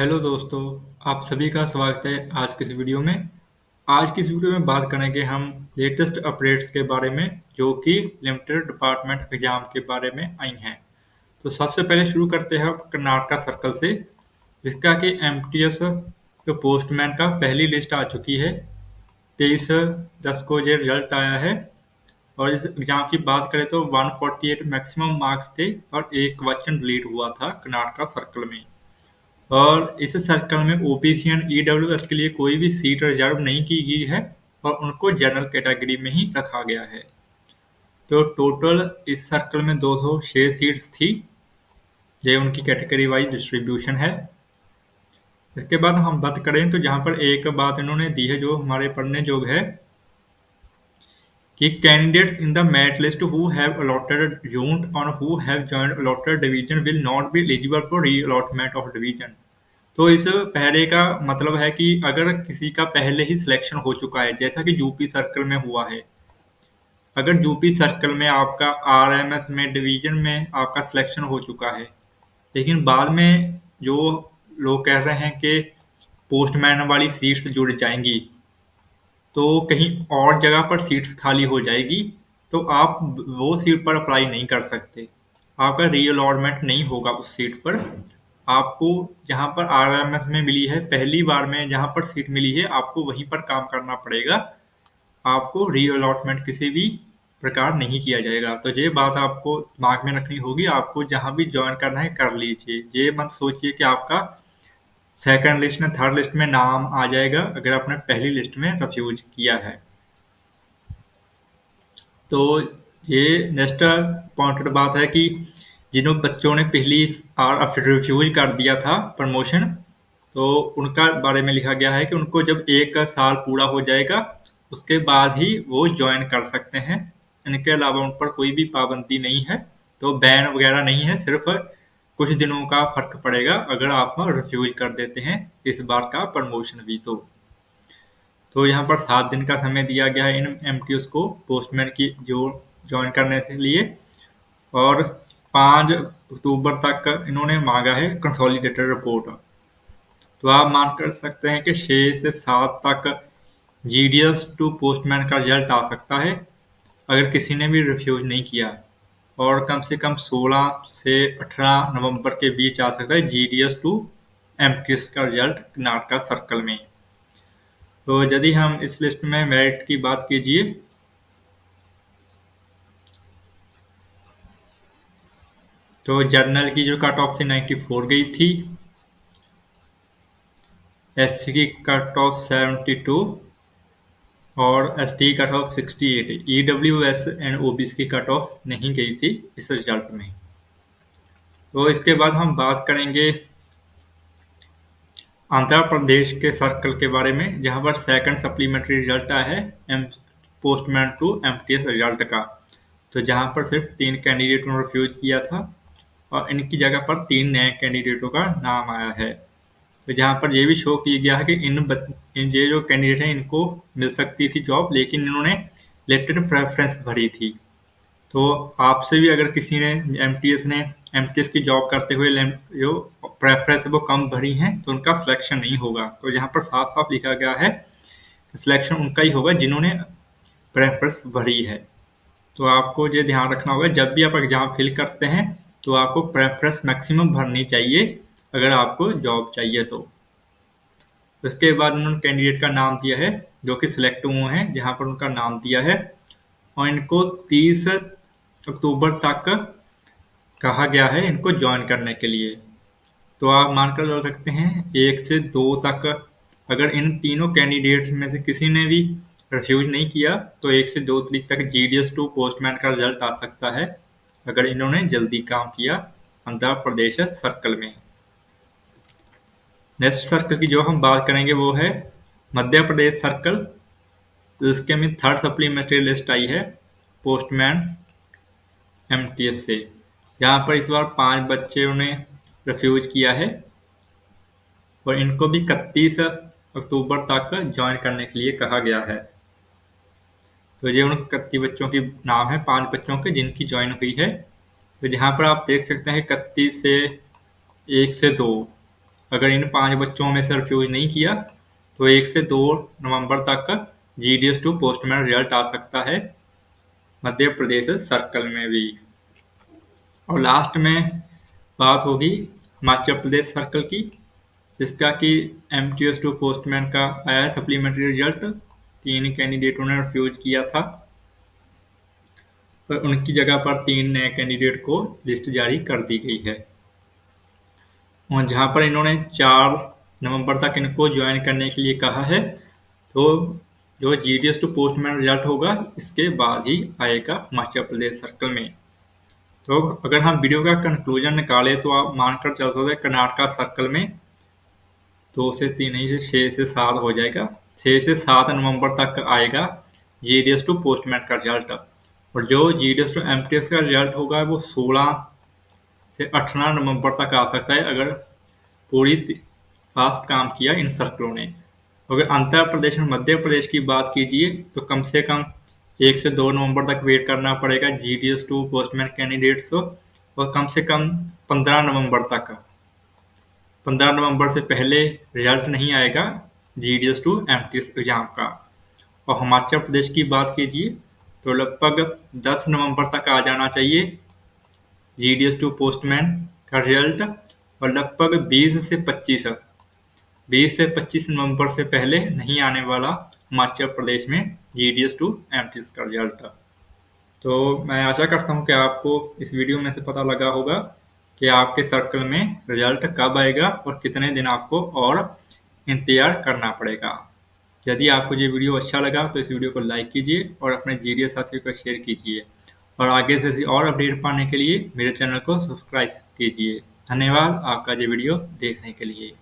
Hello दोस्तों, आप सभी का स्वागत है आज की इस वीडियो में। आज की इस वीडियो में बात करेंगे हम लेटेस्ट अपडेट्स के बारे में जो कि लिमिटेड डिपार्टमेंट एग्जाम के बारे में आई हैं। तो सबसे पहले शुरू करते हैं कर्नाटका सर्कल से, जिसका कि एमटीएस जो पोस्टमैन का पहली लिस्ट आ चुकी है। 23/10 को ये रिजल्ट आया है और इस एग्जाम की बात करें तो 148 मैक्सिमम मार्क्स थे और एक क्वेश्चन डिलीट हुआ था कर्नाटका सर्कल में। और इस सर्कल में ओबीसी एंड ईडब्ल्यूएस के लिए कोई भी सीट रिजर्व नहीं की गई है और उनको जनरल कैटेगरी में ही रखा गया है। तो टोटल इस सर्कल में 206 सीट्स थी। ये उनकी कैटेगरी वाइज डिस्ट्रीब्यूशन है। इसके बाद हम बात करें तो जहां पर एक बात इन्होंने दी है जो हमारे पढ़ने जोग है कि candidates in the merit list who have allotted unit और who have joined allotted division will not be eligible for reallotment of division. तो इस पहले का मतलब है कि अगर किसी का पहले ही सिलेक्शन हो चुका है, जैसा कि यूपी सर्कल में हुआ है। अगर यूपी सर्कल में आपका आरएमएस में डिवीजन में आपका सिलेक्शन हो चुका है, लेकिन बाद में जो लोग कह रहे हैं कि पोस्टमैन वाली सीट्स जुड़ जाएंगी, तो कहीं और जगह पर सीट्स खाली हो जाएगी, तो आप वो सीट पर अप्लाई नहीं कर सकते। आपका री अलॉटमेंट नहीं होगा उस सीट पर। आपको जहां पर आरएमएस में मिली है, पहली बार में जहां पर सीट मिली है, आपको वहीं पर काम करना पड़ेगा। आपको री अलॉटमेंट किसी भी प्रकार नहीं किया जाएगा। तो ये बात आपको दिमाग में रखनी होगी। आपको जहां भी ज्वाइन करना है कर लीजिए। ये मत सोचिए कि आपका सेकंड लिस्ट में, थर्ड लिस्ट में नाम आ जाएगा अगर आपने पहली लिस्ट में रिफ्यूज किया है। तो ये नेक्स्ट पॉइंटेड बात है कि जिन बच्चों ने पिछली रिफ्यूज कर दिया था प्रमोशन, तो उनका बारे में लिखा गया है कि उनको जब 1 साल पूरा हो जाएगा उसके बाद ही वो ज्वाइन कर सकते हैं। इनके अलावा उन पर कोई भी पाबंदी नहीं है। तो बैन वगैरह नहीं है, सिर्फ कुछ दिनों का फर्क पड़ेगा अगर आप रिफ्यूज कर देते हैं इस बार का प्रमोशन भी। तो यहाँ पर 7 दिन का समय दिया गया है इन एमटीएस को पोस्टमैन की जो ज्वाइन करने के लिए, और 5 अक्टूबर तक इन्होंने मांगा है कंसोलिडेटेड रिपोर्ट। तो आप मान कर सकते हैं कि 6 से 7 तक जीडीएस टू पोस्टमैन का रिजल्ट आ सकता है अगर किसी ने भी रिफ्यूज नहीं किया, और कम से कम 16 से 18 नवंबर के बीच आ सकता है जीडीएस टू एमटीएस का रिजल्ट कर्नाटका सर्कल में। तो यदि हम इस लिस्ट में मेरिट की बात कीजिए, तो जर्नल की जो कट ऑफ से 94 गई थी, एससी की कट ऑफ 72 और ST cut off 68। EWS and OBC की कट ऑफ नहीं गई थी इस रिजल्ट में। तो इसके बाद हम बात करेंगे आंध्र प्रदेश के सर्कल के बारे में, जहां पर सेकंड सप्लीमेंट्री रिजल्ट आया है पोस्टमैन टू एमटीएस रिजल्ट का। तो जहां पर सिर्फ 3 कैंडिडेटों ने रिफ्यूज किया था और इनकी जगह पर 3 नए कैंडिडेटों का नाम आया है। तो जहां पर ये भी शो किया गया है कि इन ये जो कैंडिडेट हैं इनको मिल सकती थी जॉब, लेकिन इन्होंने लेटर प्रेफरेंस भरी थी। तो आपसे भी अगर किसी ने एमटीएस की जॉब करते हुए जो प्रेफरेंस वो कम भरी हैं, तो उनका सिलेक्शन नहीं होगा। तो यहाँ पर साफ साफ लिखा गया है सिलेक्शन उनका ही होगा जिन्होंने प्रेफरेंस भरी है। तो आपको ये ध्यान रखना होगा, जब भी आप एग्जाम फिल करते हैं तो आपको प्रेफरेंस मैक्सिमम भरनी चाहिए अगर आपको जॉब चाहिए। तो उसके बाद उन्होंने कैंडिडेट का नाम दिया है जो कि सिलेक्ट हुए हैं, जहां पर उनका नाम दिया है, और इनको 30 अक्टूबर तक कहा गया है इनको ज्वाइन करने के लिए। तो आप मानकर चल सकते हैं 1 से 2 तक, अगर इन तीनों कैंडिडेट्स में से किसी ने भी रिफ्यूज नहीं किया तो 1 से 2 तारीख तक जीडीएस टू पोस्टमैन का रिजल्ट आ सकता है अगर इन्होंने जल्दी काम किया आंध्र प्रदेश सर्कल में। नेक्स्ट सर्कल की जो हम बात करेंगे वो है मध्य प्रदेश सर्कल। तो इसके में थर्ड सप्लीमेंट्री लिस्ट आई है पोस्टमैन एमटीएस से, जहां पर इस बार 5 बच्चों ने रिफ्यूज किया है और इनको भी 31 अक्टूबर तक ज्वाइन करने के लिए कहा गया है। तो ये उन 31 बच्चों की नाम है, 5 बच्चों के जिनकी ज्वाइन हुई है। तो जहां पर आप देख सकते हैं 31 से 1 से 2 अगर इन 5 बच्चों में से रिफ्यूज नहीं किया तो 1 से 2 नवंबर तक GDS2 पोस्टमैन रिजल्ट आ सकता है मध्य प्रदेश सर्कल में भी। और लास्ट में बात होगी हिमाचल प्रदेश सर्कल की, जिसका कि MTS2 पोस्टमैन का आया सप्लीमेंट्री रिजल्ट। 3 कैंडिडेटों ने रिफ्यूज किया था, पर उनकी जगह पर 3 नए कैंडिडेट को लिस्ट जारी कर दी गई है। और जहां पर इन्होंने 4 नवंबर तक इनको ज्वाइन करने के लिए कहा है, तो जो GDS2 पोस्टमैन रिजल्ट होगा इसके बाद ही आएगा हिमाचल प्रदेश सर्कल में। तो अगर हम वीडियो का कंक्लूजन निकालें तो आप मानकर चल सकते हैं कर्नाटका सर्कल में 2 से 3 नहीं, 6 से 7 हो जाएगा। 6 से 7 नवंबर तक आएगा GDS2 पोस्टमैन का रिजल्ट। और जो GDS2 MTS का रिजल्ट होगा वो 16 से 18 नवंबर तक आ सकता है, अगर पूरी फास्ट काम किया इन सर्कलों ने। अगर आंध्र प्रदेश और मध्य प्रदेश की बात कीजिए तो कम से कम 1 से 2 नवंबर तक वेट करना पड़ेगा GDS2 पोस्टमैन कैंडिडेट्स को, और कम से कम 15 नवंबर तक। 15 नवंबर से पहले रिजल्ट नहीं आएगा GDS2 MTS एग्जाम का। और हिमाचल प्रदेश की बात कीजिए तो लगभग 10 नवंबर तक आ जाना चाहिए GDS2 पोस्टमैन का रिजल्ट, और लगभग 20 से 25 नवंबर से पहले नहीं आने वाला हिमाचल प्रदेश में GDS2 MTS का रिजल्ट। तो मैं आशा करता हूं कि आपको इस वीडियो में से पता लगा होगा कि आपके सर्कल में रिजल्ट कब आएगा और कितने दिन आपको और इंतजार करना पड़ेगा। यदि आपको ये वीडियो अच्छा लगा तो इस वीडियो को लाइक कीजिए और अपने GDS साथियों को शेयर कीजिए, और आगे से ऐसी और अपडेट पाने के लिए मेरे चैनल को सब्सक्राइब कीजिए। धन्यवाद आपका ये वीडियो देखने के लिए।